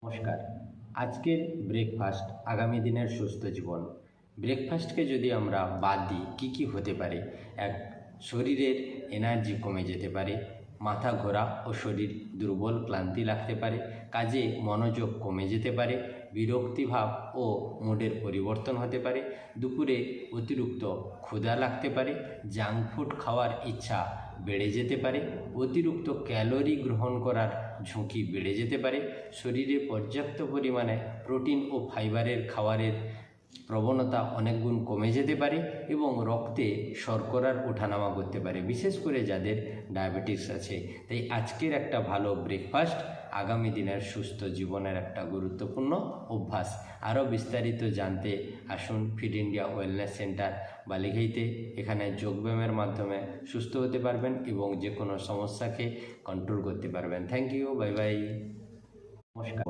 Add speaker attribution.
Speaker 1: নমস্কার। আজকের ব্রেকফাস্ট আগামী দিনের সুস্থ জীবন। ব্রেকফাস্টকে যদি আমরা বাদ দিই কী হতে পারে? এক, শরীরের এনার্জি কমে যেতে পারে, মাথা ঘোরা ও শরীর দুর্বল ক্লান্তি লাগতে পারে, কাজে মনোযোগ কমে যেতে পারে, বিরক্তিভাব ও মুডের পরিবর্তন হতে পারে, দুপুরে অতিরিক্ত ক্ষুধা লাগতে পারে, জাঙ্ক ফুড খাওয়ার ইচ্ছা বেড়ে যেতে পারে, অতিরিক্ত ক্যালোরি গ্রহণ করার ঝুঁকি বেড়ে যেতে পারে, শরীরে পর্যাপ্ত পরিমাণে প্রোটিন ও ফাইবারের খাবারের প্রবণতা অনেক গুণ কমে যেতে পারে এবং রক্তে শর্করার ওঠানামা করতে পারে, বিশেষ করে যাদের ডায়াবেটিস আছে। তাই আজকের একটা ভালো ব্রেকফাস্ট আগামী দিনের সুস্থ জীবনের একটা গুরুত্বপূর্ণ অভ্যাস। আরও বিস্তারিত জানতে আসুন ফিট ইন্ডিয়া ওয়েলনেস সেন্টার বালিঘাইতে। এখানে যোগব্যায়ামের মাধ্যমে সুস্থ হতে পারবেন এবং যে কোনো সমস্যাকে কন্ট্রোল করতে পারবেন। থ্যাংক ইউ, বাই বাই, নমস্কার।